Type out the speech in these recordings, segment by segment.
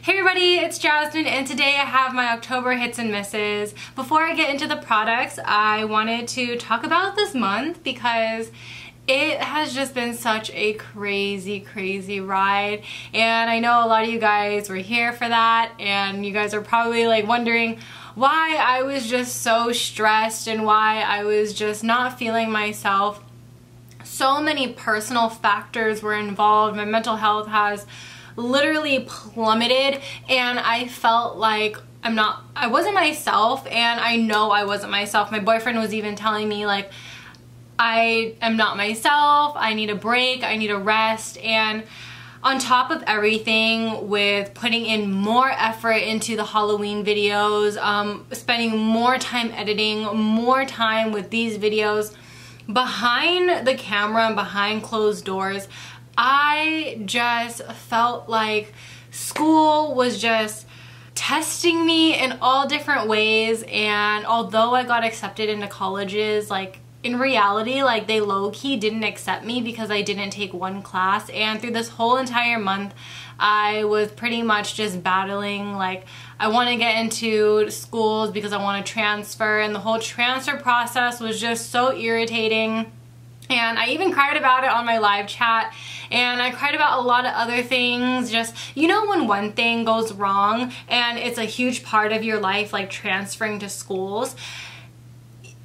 Hey everybody, it's Jasmine and today I have my October hits and misses. Before I get into the products, I wanted to talk about this month because it has just been such a crazy ride, and I know a lot of you guys were here for that, and you guys are probably like wondering why I was just so stressed and why I was just not feeling myself. So many personal factors were involved. My mental health has literally plummeted, and I felt like I wasn't myself, and I know I wasn't myself. My boyfriend was even telling me like, I am not myself, I need a break, I need a rest. And on top of everything, with putting in more effort into the Halloween videos, spending more time editing, more time with these videos behind the camera and behind closed doors, I just felt like school was just testing me in all different ways. And although I got accepted into colleges, like in reality, like they low-key didn't accept me because I didn't take one class. And through this whole entire month, I was pretty much just battling like, I want to get into schools because I want to transfer, and the whole transfer process was just so irritating. And I even cried about it on my live chat, and I cried about a lot of other things. Just, you know, when one thing goes wrong and it's a huge part of your life, like transferring to schools,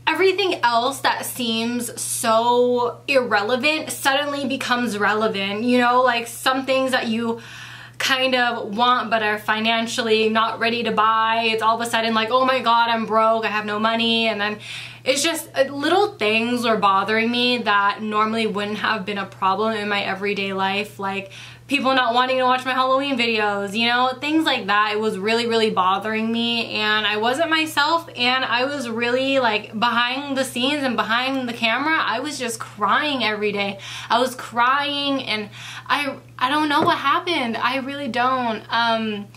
everything else that seems so irrelevant suddenly becomes relevant. You know, like some things that you kind of want but are financially not ready to buy, it's all of a sudden like, oh my god, I'm broke, I have no money. And then it's just little things were bothering me that normally wouldn't have been a problem in my everyday life, like people not wanting to watch my Halloween videos, you know, things like that. It was really bothering me, and I wasn't myself, and I was really like behind the scenes and behind the camera, I was just crying every day. I was crying, and I don't know what happened. I really don't.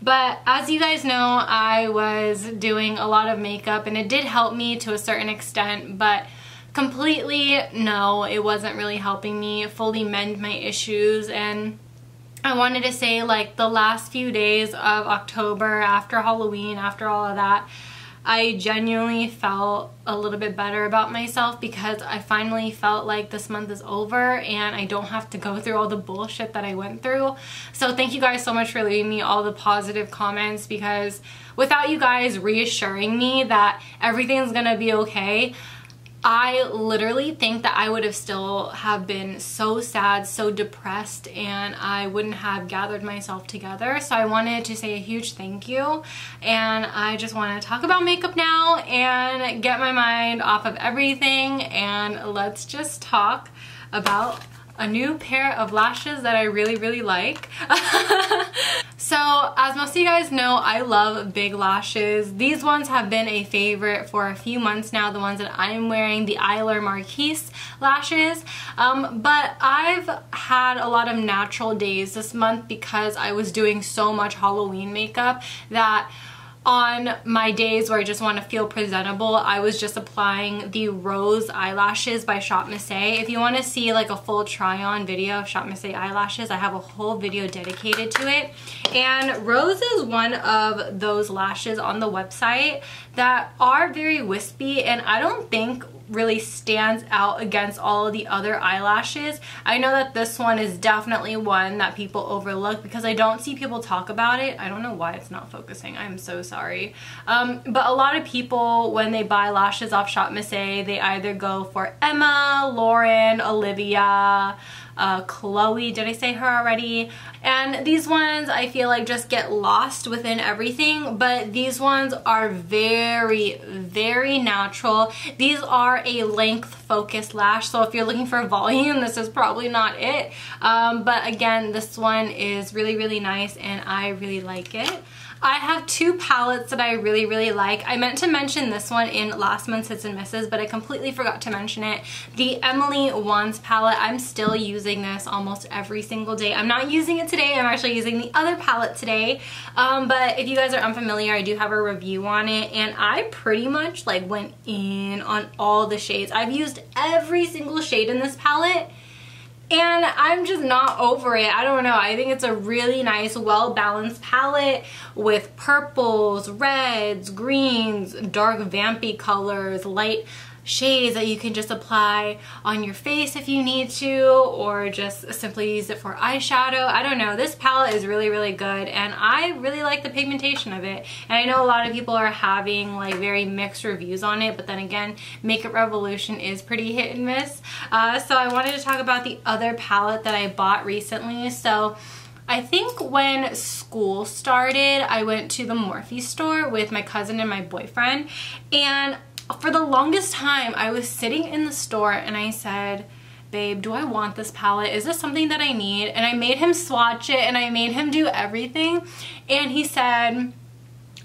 But as you guys know, I was doing a lot of makeup, and it did help me to a certain extent, but completely no, it wasn't really helping me fully mend my issues. And I wanted to say, like, the last few days of October, after Halloween, after all of that, I genuinely felt a little bit better about myself because I finally felt like this month is over and I don't have to go through all the bullshit that I went through. So thank you guys so much for leaving me all the positive comments, because without you guys reassuring me that everything's gonna be okay, I literally think that I would have still have been so sad, so depressed, and I wouldn't have gathered myself together. So I wanted to say a huge thank you, and I just want to talk about makeup now and get my mind off of everything, and let's just talk about a new pair of lashes that I really like. So as most of you guys know, I love big lashes. These ones have been a favorite for a few months now, the ones that I'm wearing, the Eyeler Marquise lashes. But I've had a lot of natural days this month because I was doing so much Halloween makeup that on my days where I just want to feel presentable, I was just applying the Rose eyelashes by ShopMissA. If you want to see like a full try-on video of ShopMissA eyelashes, I have a whole video dedicated to it. And Rose is one of those lashes on the website that are very wispy, and I don't think really stands out against all of the other eyelashes. I know that this one is definitely one that people overlook because I don't see people talk about it. I don't know why it's not focusing. I'm so sorry. But a lot of people, when they buy lashes off ShopMissA, they either go for Emma, Lauren, Olivia, Chloe, did I say her already? And these ones I feel like just get lost within everything, but these ones are very natural. These are a length focused lash, so if you're looking for volume, this is probably not it. But again, this one is really nice, and I really like it. I have two palettes that I really like. I meant to mention this one in last month's hits and misses, but I completely forgot to mention it. The Emily Wands palette, I'm still using this almost every single day. I'm not using it today, I'm actually using the other palette today. But if you guys are unfamiliar, I do have a review on it, and I pretty much like went in on all the shades. I've used every single shade in this palette, And I'm just not over it. I don't know. I think it's a really nice, well-balanced palette with purples, reds, greens, dark vampy colors, light shades that you can just apply on your face if you need to, or just simply use it for eyeshadow. I don't know. This palette is really, really good, and I really like the pigmentation of it. And I know a lot of people are having like very mixed reviews on it, but then again, Makeup Revolution is pretty hit and miss. So I wanted to talk about the other palette that I bought recently. So I think when school started, I went to the Morphe store with my cousin and my boyfriend, and for the longest time, I was sitting in the store and I said, babe, do I want this palette? Is this something that I need? And I made him swatch it and I made him do everything. And he said,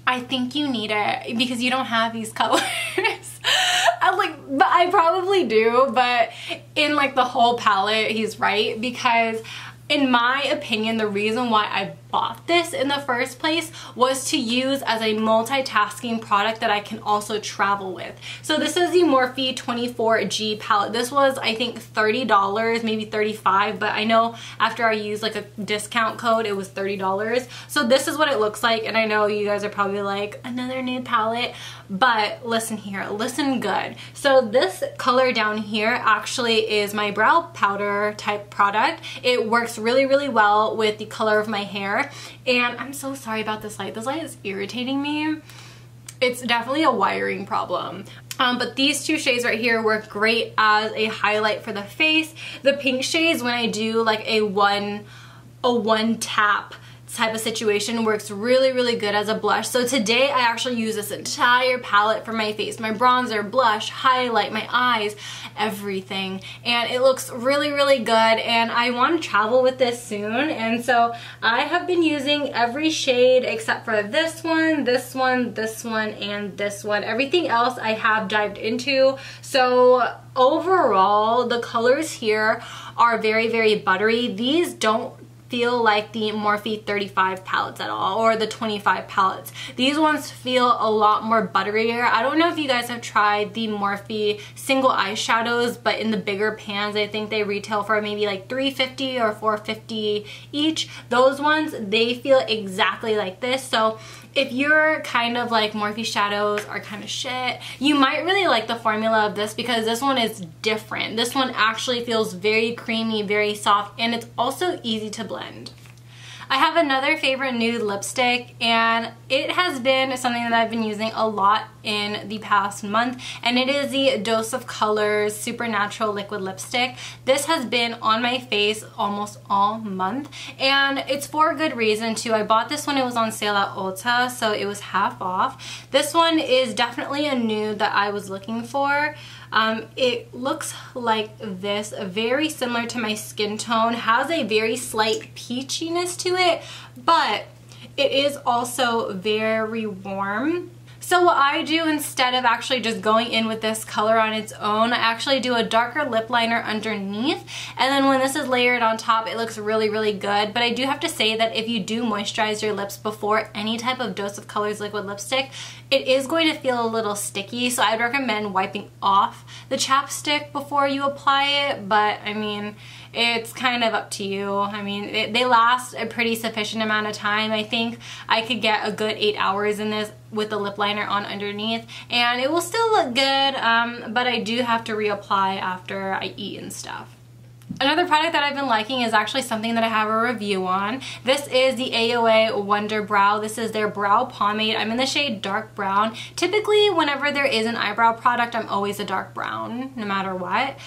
I think you need it because you don't have these colors. I was like, but I probably do. But in like the whole palette, he's right, because in my opinion, the reason why I bought this in the first place was to use as a multitasking product that I can also travel with. So this is the Morphe 24G palette. This was, I think, $30, maybe $35, but I know after I used like a discount code, it was $30. So this is what it looks like, and I know you guys are probably like, another nude palette, but listen here, listen good. So this color down here actually is my brow powder type product. It works really, really well with the color of my hair. And I'm so sorry about this light. This light is irritating me. It's definitely a wiring problem. But these two shades right here work great as a highlight for the face. The pink shades, when I do like a one tap type of situation, works really, really good as a blush. So today I actually use this entire palette for my face, my bronzer, blush, highlight, my eyes, everything, and it looks really, really good. And I want to travel with this soon, and so I have been using every shade except for this one, this one, this one, and this one. Everything else I have dived into. So overall, the colors here are very, very buttery. These don't feel like the Morphe 35 palettes at all, or the 25 palettes. These ones feel a lot more butterier. I don't know if you guys have tried the Morphe single eyeshadows, but in the bigger pans, I think they retail for maybe like $3.50 or $4.50 each. Those ones, they feel exactly like this. So if you're kind of like Morphe shadows are kind of shit, you might really like the formula of this because this one is different. This one actually feels very creamy, very soft, and it's also easy to blend. I have another favorite nude lipstick, and it has been something that I've been using a lot in the past month, and it is the Dose of Colors Supernatural Liquid Lipstick. This has been on my face almost all month, and it's for a good reason too. I bought this when it was on sale at Ulta, so it was half off. This one is definitely a nude that I was looking for. It looks like this, very similar to my skin tone, has a very slight peachiness to it, but it is also very warm. So what I do, instead of actually just going in with this color on its own, I actually do a darker lip liner underneath, and then when this is layered on top, it looks really, really good. But I do have to say that if you do moisturize your lips before any type of Dose of Colors liquid lipstick, it is going to feel a little sticky, so I'd recommend wiping off the chapstick before you apply it. But I mean, it's kind of up to you. I mean, they last a pretty sufficient amount of time. I think I could get a good 8 hours in this with the lip liner on underneath, and it will still look good, but I do have to reapply after I eat and stuff. Another product that I've been liking is actually something that I have a review on. This is the AOA Wonder Brow. This is their brow pomade. I'm in the shade dark brown. Typically, whenever there is an eyebrow product, I'm always a dark brown, no matter what.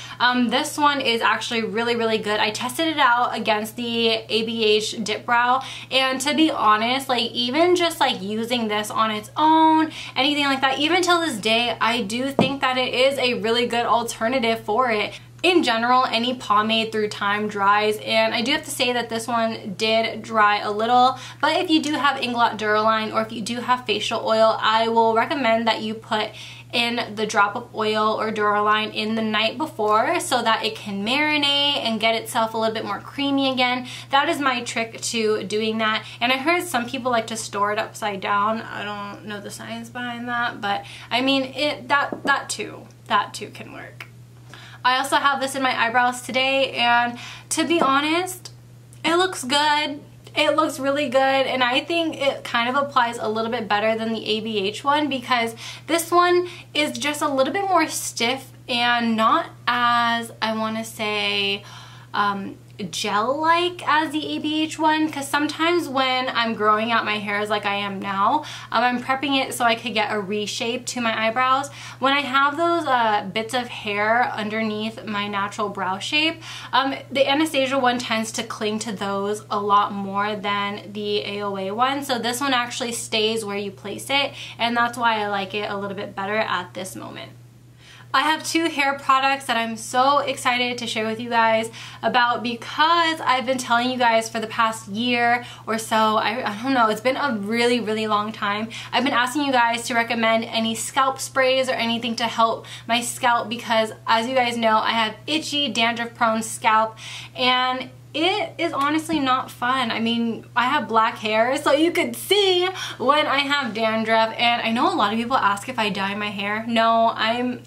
This one is actually really, really good. I tested it out against the ABH Dip Brow, and to be honest, like even just like using this on its own, anything like that, even till this day, I do think that it is a really good alternative for it. In general, any pomade through time dries, and I do have to say that this one did dry a little, but if you do have Inglot Duraline or if you do have facial oil, I will recommend that you put in the drop of oil or Duraline in the night before so that it can marinate and get itself a little bit more creamy again. That is my trick to doing that, and I heard some people like to store it upside down. I don't know the science behind that, but I mean, that too can work. I also have this in my eyebrows today, and to be honest, it looks good. It looks really good, and I think it kind of applies a little bit better than the ABH one because this one is just a little bit more stiff and not as, I want to say, gel-like as the ABH one, because sometimes when I'm growing out my hairs like I am now, I'm prepping it so I could get a reshape to my eyebrows. When I have those bits of hair underneath my natural brow shape, the Anastasia one tends to cling to those a lot more than the AOA one, so this one actually stays where you place it, and that's why I like it a little bit better at this moment. I have two hair products that I'm so excited to share with you guys about because I've been telling you guys for the past year or so, I don't know, it's been a really, really long time. I've been asking you guys to recommend any scalp sprays or anything to help my scalp because, as you guys know, I have itchy, dandruff-prone scalp, and it is honestly not fun. I mean, I have black hair, so you could see when I have dandruff, and I know a lot of people ask if I dye my hair. No,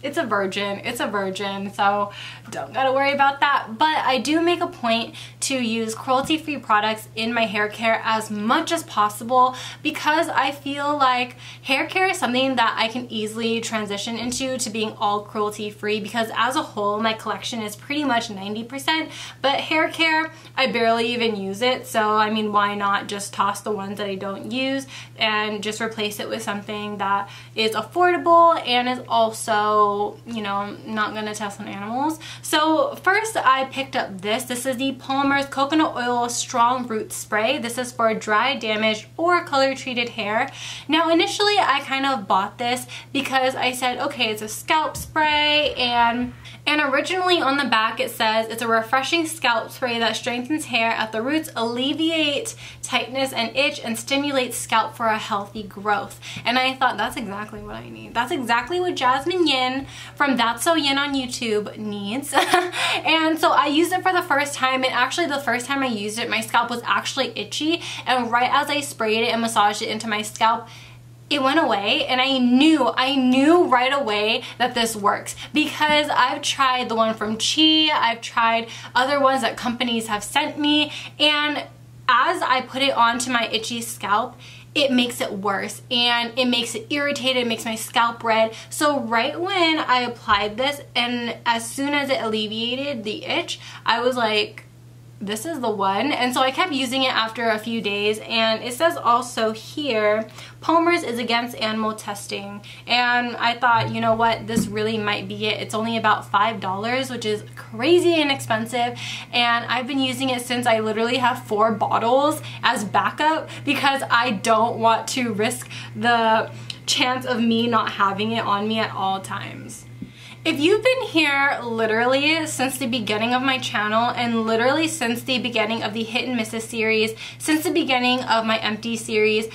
it's a virgin, so don't gotta worry about that. But I do make a point to use cruelty-free products in my hair care as much as possible because I feel like hair care is something that I can easily transition into to being all cruelty-free because as a whole, my collection is pretty much 90%, but hair care, I barely even use it, so I mean, why not just toss the ones that I don't use and just replace it with something that is affordable and is also, you know, not gonna test on animals. So first I picked up this is the Palmer's Coconut Oil Strong Root Spray. This is for dry, damaged, or color treated hair. Now initially I kind of bought this because I said, okay, it's a scalp spray, and originally on the back it says it's a refreshing scalp spray that strengthens hair at the roots, alleviates tightness and itch, and stimulates scalp for a healthy growth. And I thought, that's exactly what I need. That's exactly what Jasmine Yin from Thats.so.yin on YouTube needs. And so I used it for the first time, and actually the first time I used it, my scalp was actually itchy, and right as I sprayed it and massaged it into my scalp, it went away, and I knew right away that this works because I've tried the one from Chi, I've tried other ones that companies have sent me, and as I put it onto my itchy scalp, it makes it worse and it makes it irritated, it makes my scalp red. So right when I applied this and as soon as it alleviated the itch, I was like, this is the one. And so I kept using it after a few days, and it says also here, Palmer's is against animal testing, and I thought, you know what, this really might be it. It's only about $5, which is crazy inexpensive, and I've been using it since I literally have 4 bottles as backup because I don't want to risk the chance of me not having it on me at all times. If you've been here literally since the beginning of my channel and literally since the beginning of the Hit and Misses series, since the beginning of my Empty series,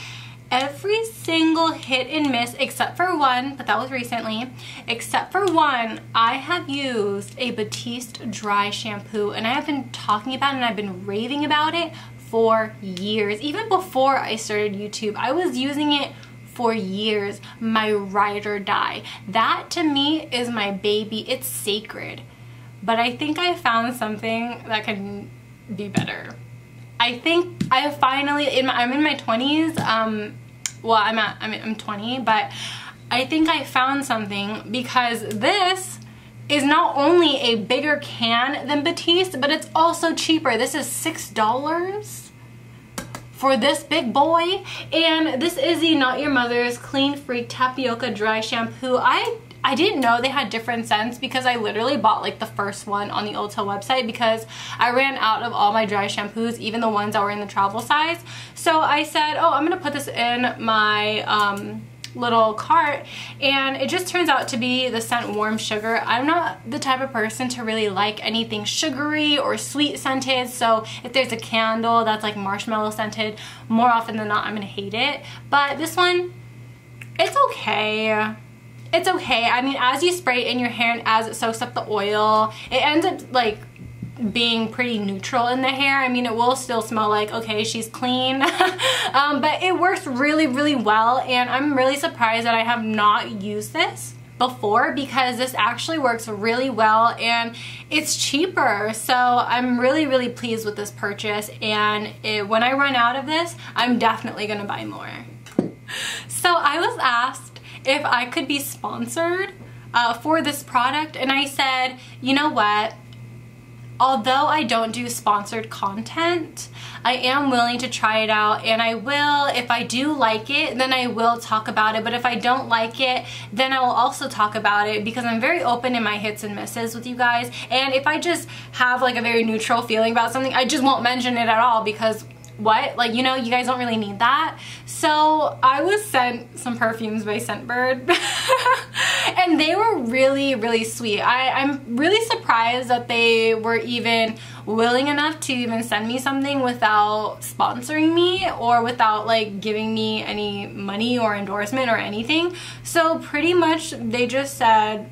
every single hit and miss except for one, but that was recently, except for one, I have used a Batiste dry shampoo, and I have been talking about it and I've been raving about it for years. Even before I started YouTube, I was using it for years. My ride or die. That to me is my baby. It's sacred. But I think I found something that can be better. I think I finally, I'm in my 20s, well I'm 20, but I think I found something because this is not only a bigger can than Batiste, but it's also cheaper. This is $6 for this big boy, and this is the Not Your Mother's Clean Freak Tapioca Dry Shampoo. I didn't know they had different scents because I literally bought like the first one on the Ulta website because I ran out of all my dry shampoos, even the ones that were in the travel size. So I said, oh, I'm gonna put this in my little cart, and it just turns out to be the scent Warm Sugar. I'm not the type of person to really like anything sugary or sweet scented, so if there's a candle that's like marshmallow scented, more often than not I'm gonna hate it. But this one, it's okay. It's okay. I mean, as you spray it in your hair and as it soaks up the oil, it ends up like being pretty neutral in the hair. I mean, it will still smell like, okay, she's clean, but it works really, really well, and I'm really surprised that I have not used this before, because this actually works really well and it's cheaper. So I'm really pleased with this purchase, and when I run out of this, I'm definitely gonna buy more. So I was asked if I could be sponsored for this product, and I said, you know what? Although I don't do sponsored content, I am willing to try it out, and I will, if I do like it, then I will talk about it. But if I don't like it, then I will also talk about it, because I'm very open in my hits and misses with you guys. And if I just have like a very neutral feeling about something, I just won't mention it at all, because what? Like, you know, you guys don't really need that. So I was sent some perfumes by Scentbird and they were really sweet. I'm really surprised that they were even willing enough to even send me something without sponsoring me or without like giving me any money or endorsement or anything. So pretty much they just said,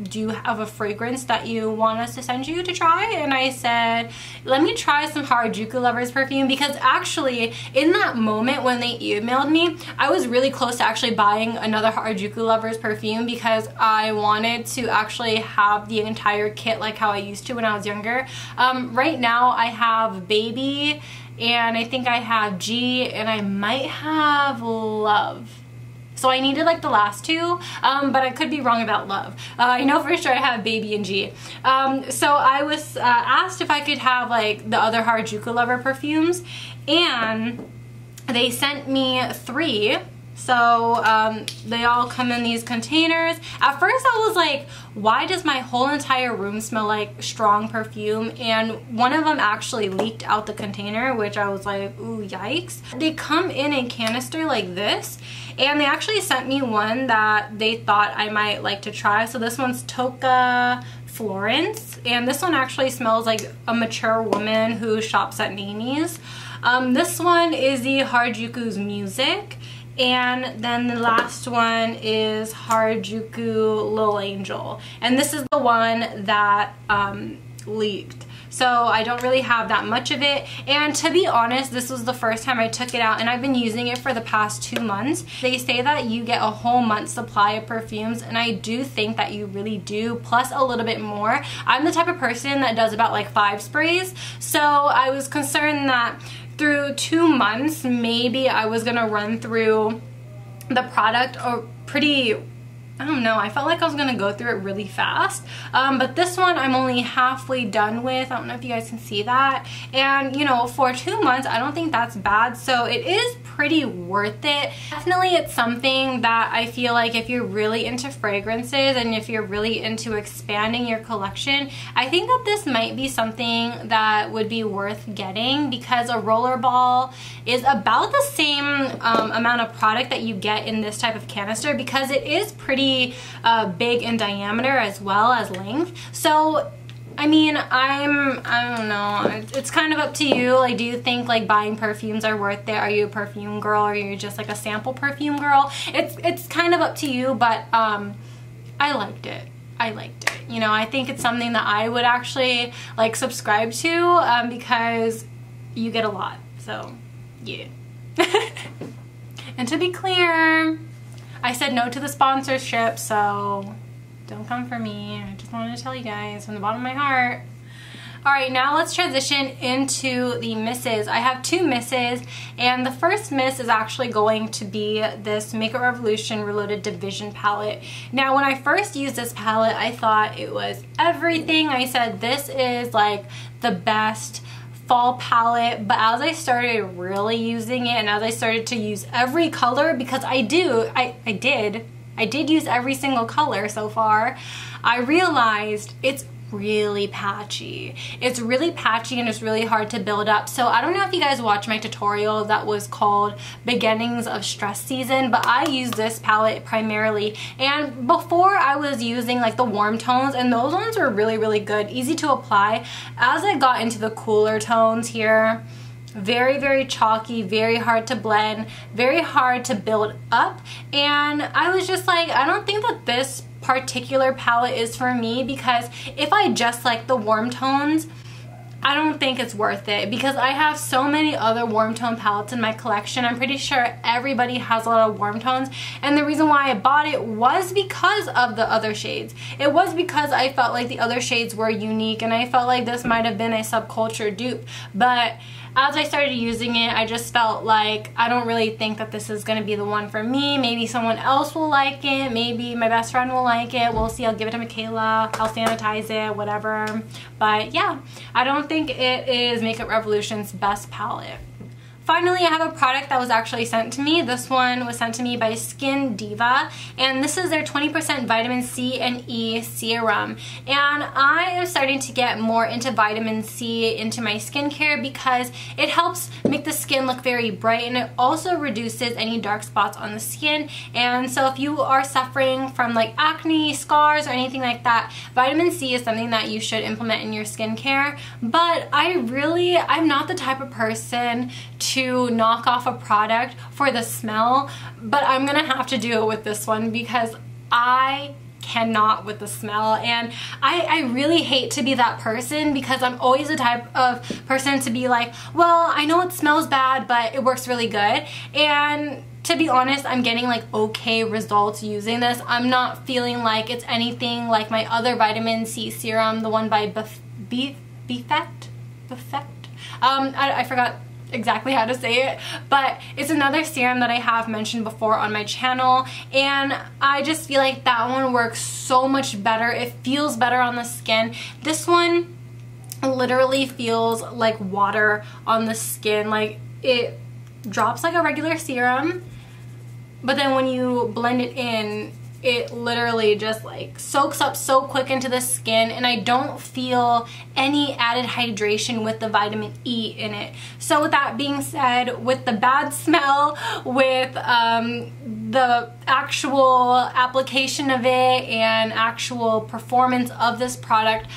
do you have a fragrance that you want us to send you to try? And I said, let me try some Harajuku Lovers perfume, because actually in that moment when they emailed me, I was really close to actually buying another Harajuku Lovers perfume, because I wanted to actually have the entire kit like how I used to when I was younger. Right now I have Baby, and I think I have G, and I might have Love. So I needed like the last two, but I could be wrong about Love. I know for sure I have Baby and G. So I was asked if I could have like the other Harajuku Lover perfumes, and they sent me 3. So they all come in these containers. At first I was like, why does my whole entire room smell like strong perfume? And one of them actually leaked out the container, which I was like, ooh, yikes. They come in a canister like this, and they actually sent me one that they thought I might like to try. So this one's TOCCA Florence, and this one actually smells like a mature woman who shops at Nani's. This one is the Harajuku's Music. And then the last one is Harajuku Little Angel, and this is the one that leaked. So I don't really have that much of it, and to be honest, this was the first time I took it out, and I've been using it for the past 2 months. They say that you get a whole month's supply of perfumes, and I do think that you really do, plus a little bit more. I'm the type of person that does about like 5 sprays, so I was concerned that through 2 months, maybe I was gonna run through the product or pretty, I don't know, I felt like I was gonna go through it really fast. But this one I'm only halfway done with. I don't know if you guys can see that. And you know, for 2 months, I don't think that's bad. So it is pretty worth it. Definitely it's something that I feel like if you're really into fragrances and if you're really into expanding your collection, I think that this might be something that would be worth getting, because a rollerball is about the same amount of product that you get in this type of canister, because it is pretty big in diameter as well as length. So I mean, I don't know, it's kind of up to you. Like, do you think like buying perfumes are worth it? Are you a perfume girl, or are you just like a sample perfume girl? It's kind of up to you, but I liked it. You know, I think it's something that I would actually like subscribe to, because you get a lot. So yeah. And to be clear, I said no to the sponsorship, so don't come for me. I just wanted to tell you guys from the bottom of my heart. Alright, now let's transition into the misses. I have 2 misses, and the first miss is actually going to be this Makeup Revolution Reloaded Division palette. Now, when I first used this palette, I thought it was everything. I said this is like the best fall palette, but as I started really using it, and as I started to use every color, because I did use every single color so far, I realized it's really patchy. It's really patchy and it's really hard to build up. So I don't know if you guys watched my tutorial that was called Beginnings of Stress Season, but I use this palette primarily, and before I was using like the warm tones, and those ones were really good, easy to apply. As I got into the cooler tones here, very chalky, very hard to blend, very hard to build up, and I was just like, I don't think that this particular palette is for me, because if I just like the warm tones, I don't think it's worth it because I have so many other warm tone palettes in my collection. I'm pretty sure everybody has a lot of warm tones, and the reason why I bought it was because of the other shades. It was because I felt like the other shades were unique, and I felt like this might have been a subculture dupe. But as I started using it, I just felt like I don't really think that this is going to be the one for me. Maybe someone else will like it. Maybe my best friend will like it. We'll see. I'll give it to Michaela. I'll sanitize it, whatever. But yeah, I don't think it is Makeup Revolution's best palette. Finally, I have a product that was actually sent to me. This one was sent to me by Diva, and this is their 20% vitamin C and E serum. And I am starting to get more into vitamin C into my skincare because it helps make the skin look very bright, and it also reduces any dark spots on the skin. And so if you are suffering from like acne, scars, or anything like that, vitamin C is something that you should implement in your skincare. But I'm not the type of person to knock off a product for the smell, but I'm gonna have to do it with this one because I cannot with the smell. And I really hate to be that person because I'm always the type of person to be like, well, I know it smells bad, but it works really good. And to be honest, I'm getting like okay results using this. I'm not feeling like it's anything like my other vitamin C serum, the one by Buffet. I forgot exactly how to say it, but it's another serum that I have mentioned before on my channel, and I just feel like that one works so much better. It feels better on the skin. This one literally feels like water on the skin. Like, it drops like a regular serum, but then when you blend it in, it literally just like soaks up so quick into the skin, and I don't feel any added hydration with the vitamin E in it. So with that being said, with the bad smell, with the actual application of it and actual performance of this product,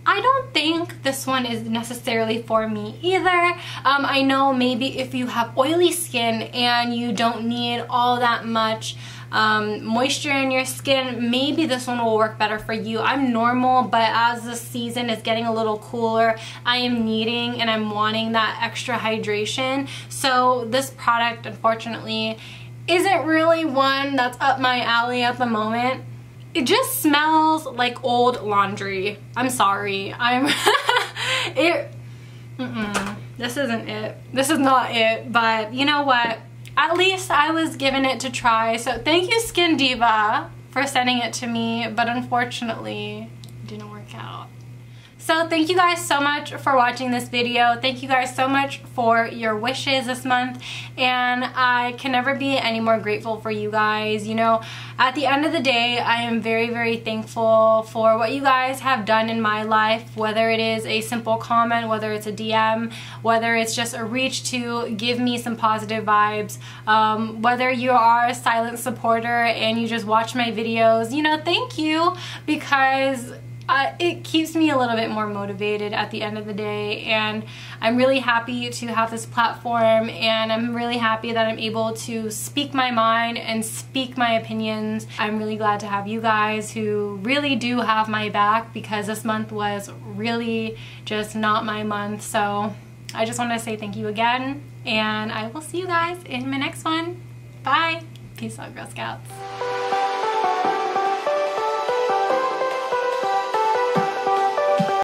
I don't think this one is necessarily for me either. I know maybe if you have oily skin and you don't need all that much moisture in your skin, maybe this one will work better for you. I'm normal, but as the season is getting a little cooler, I am needing and I'm wanting that extra hydration. So this product, unfortunately, isn't really one that's up my alley at the moment. It just smells like old laundry. I'm sorry. This isn't it. This is not it, but you know what? At least I was given it to try. So thank you, Diva, for sending it to me, but unfortunately, it didn't work out. So thank you guys so much for watching this video. Thank you guys so much for your wishes this month, and I can never be any more grateful for you guys. You know, at the end of the day, I am very, very thankful for what you guys have done in my life, whether it is a simple comment, whether it's a DM, whether it's just a reach to give me some positive vibes, whether you are a silent supporter and you just watch my videos, you know, thank you, because it keeps me a little bit more motivated at the end of the day, and I'm really happy to have this platform, and I'm really happy that I'm able to speak my mind and speak my opinions. I'm really glad to have you guys who really do have my back, because this month was really just not my month. So I just want to say thank you again, and I will see you guys in my next one. Bye! Peace out, Girl Scouts.